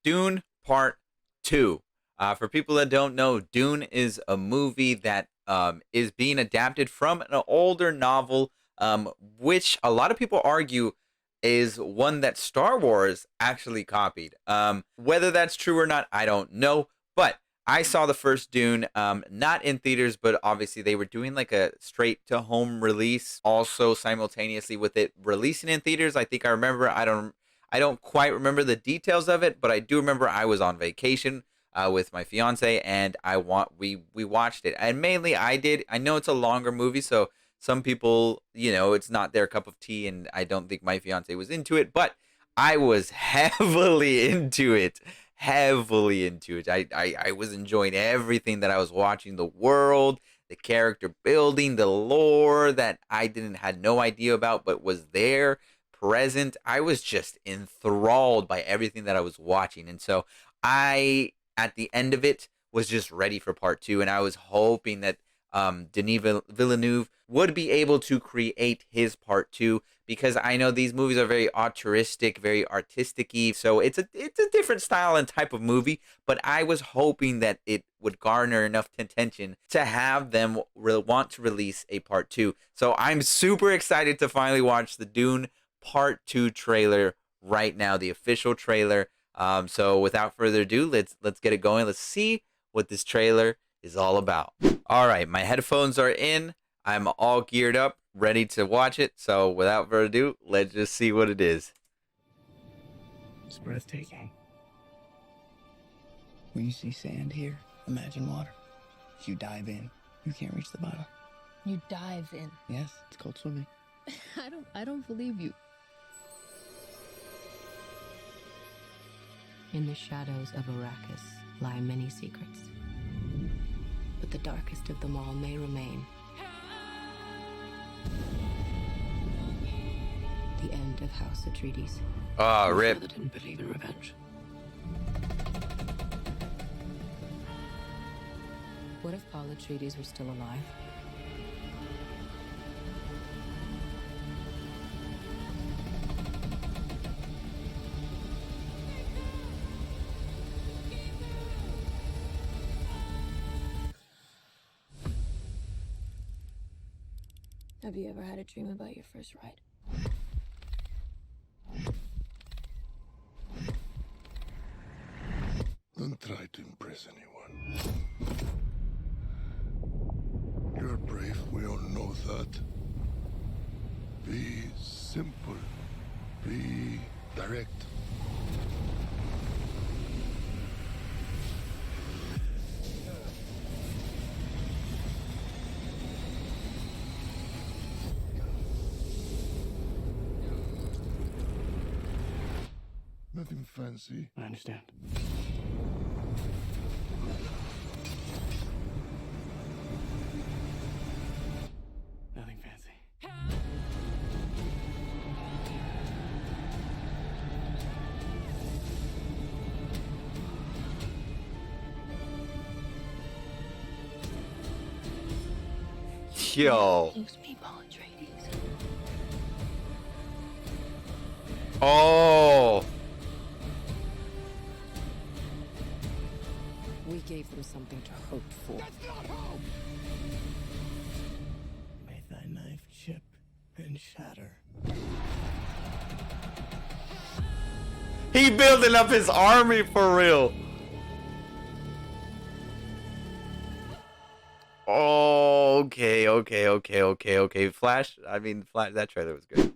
Dune Part 2. For people that don't know, Dune is a movie that is being adapted from an older novel, which a lot of people argue is one that Star Wars actually copied. Whether that's true or not, I don't know. But I saw the first Dune, not in theaters, but obviously they were doing like a straight to home release, also simultaneously with it releasing in theaters. I think I remember. I don't quite remember the details of it, but I do remember I was on vacation with my fiance, and we watched it, and mainly I did. I know it's a longer movie, so some people, it's not their cup of tea, and I don't think my fiance was into it, but I was heavily into it. Heavily into it. I was enjoying everything that I was watching, the world, the character building, the lore that I didn't had no idea about, but was there present. I was just enthralled by everything that I was watching. And so I, at the end of it, was just ready for part two. And I was hoping that Denis Villeneuve would be able to create his part two, because I know these movies are very altruistic, very artistic-y. So it's a different style and type of movie, but I was hoping that it would garner enough attention to have them want to release a part two. So I'm super excited to finally watch the Dune Part 2 trailer right now, the official trailer. So without further ado, let's get it going. Let's see what this trailer is all about. All right, my headphones are in. I'm all geared up, ready to watch it. So without further ado, let's just see what it is. It's breathtaking. When you see sand here, imagine water. If you dive in, you can't reach the bottom. You dive in. Yes, it's called swimming. I don't believe you. In the shadows of Arrakis lie many secrets. But the darkest of them all may remain. The end of House Atreides. Oh, My rip. father didn't believe in revenge. What if Paul Atreides were still alive? Have you ever had a dream about your first ride? Don't try to impress anyone. You're brave, we all know that. Be simple. Be direct. Nothing fancy. I understand. Nothing fancy. Yo. Used to be Paul Atreides. Oh. We gave them something to hope for. May thy knife chip and shatter. He building up his army for real. Okay. Flash, that trailer was good.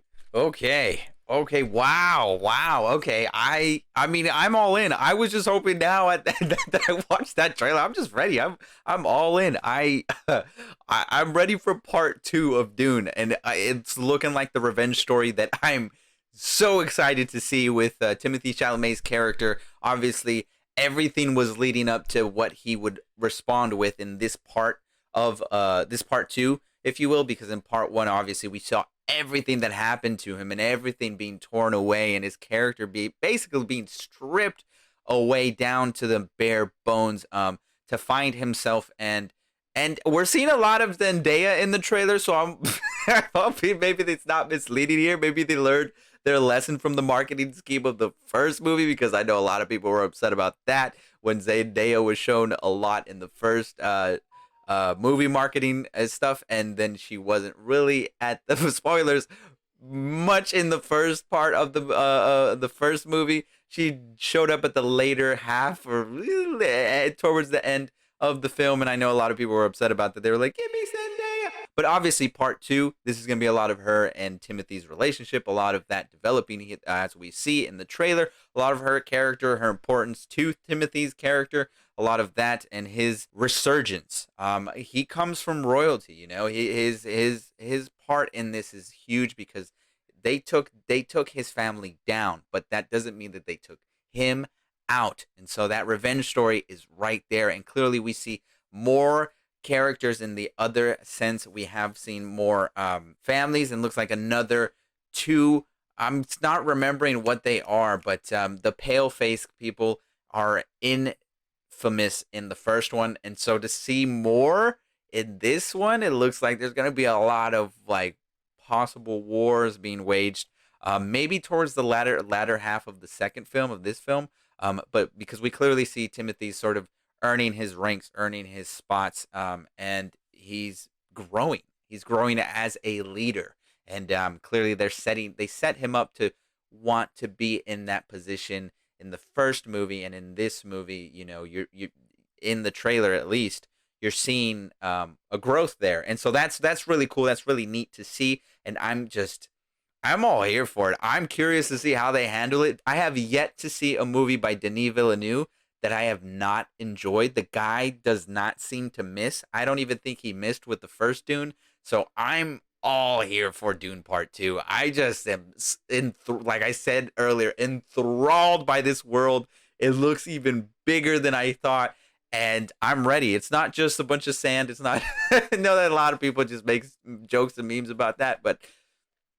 Okay, wow. Okay, I mean, I'm all in. I was just hoping now that I watched that trailer. I'm just ready. I'm all in. I'm ready for part two of Dune, and it's looking like the revenge story that I'm so excited to see with Timothy Chalamet's character. Obviously, everything was leading up to what he would respond with in this part of this part two, if you will, because in part one, obviously, we saw everything that happened to him and everything being torn away and his character basically being stripped away down to the bare bones to find himself, and we're seeing a lot of Zendaya in the trailer, so I'm hoping maybe it's not misleading here. Maybe they learned their lesson from the marketing scheme of the first movie, because I know a lot of people were upset about that when Zendaya was shown a lot in the first movie marketing stuff, and then she wasn't really at the spoilers much in the first part of the first movie. She showed up at the later half or towards the end of the film, and I know a lot of people were upset about that. They were like, "Give me Zendaya." But obviously, part two, this is going to be a lot of her and Timothy's relationship, a lot of that developing as we see in the trailer, a lot of her character, her importance to Timothy's character, a lot of that, and his resurgence. He comes from royalty, you know. His part in this is huge because they took his family down, but that doesn't mean that they took him out. And so that revenge story is right there. And clearly we see more characters in the other sense. We have seen more families, and looks like another two. I'm not remembering what they are, but the pale face people are infamous in the first one. And so to see more in this one, it looks like there's going to be a lot of like possible wars being waged, maybe towards the latter half of the second film of this film. But because we clearly see Timothy sort of earning his ranks, earning his spots, and he's growing. He's growing as a leader, and clearly they set him up to want to be in that position in the first movie, and in this movie, you know, you in the trailer at least, you're seeing a growth there, and so that's really cool. That's really neat to see, and I'm all here for it. I'm curious to see how they handle it. I have yet to see a movie by Denis Villeneuve that I have not enjoyed. The guy does not seem to miss. I don't even think he missed with the first Dune. So I'm all here for Dune Part 2. I just am, like I said earlier, enthralled by this world. It looks even bigger than I thought. And I'm ready. It's not just a bunch of sand. It's not. I know that a lot of people just make jokes and memes about that, but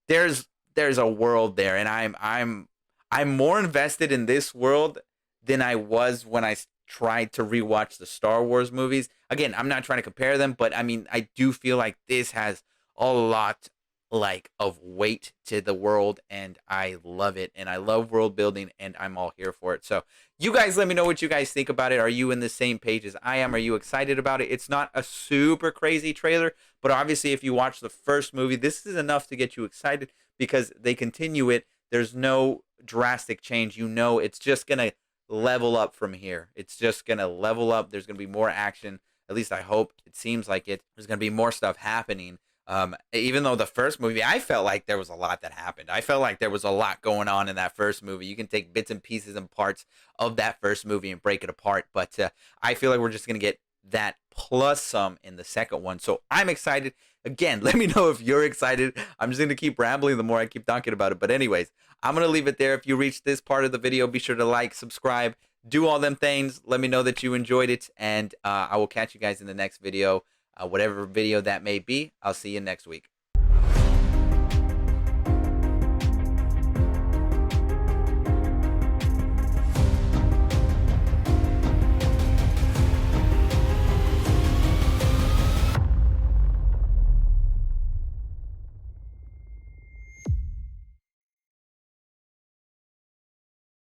there's a world there, and I'm more invested in this world than I was when I tried to rewatch the Star Wars movies. Again, I'm not trying to compare them, but I mean, I do feel like this has a lot like of weight to the world, and I love it, and I love world building, and I'm all here for it. So you guys let me know what you guys think about it. Are you in the same page as I am? Are you excited about it? It's not a super crazy trailer, but obviously if you watch the first movie, this is enough to get you excited because they continue it. There's no drastic change. You know, it's just going to level up from here. It's just going to level up. There's going to be more action. At least I hope. It seems like it. There's going to be more stuff happening. Even though the first movie, I felt like there was a lot that happened. I felt like there was a lot going on in that first movie. You can take bits and pieces and parts of that first movie and break it apart. But I feel like we're just going to get that plus some in the second one. So I'm excited. Again, let me know if you're excited. I'm just going to keep rambling the more I keep talking about it. But anyways, I'm going to leave it there. If you reached this part of the video, be sure to like, subscribe, do all them things. Let me know that you enjoyed it. And I will catch you guys in the next video. Whatever video that may be. I'll see you next week.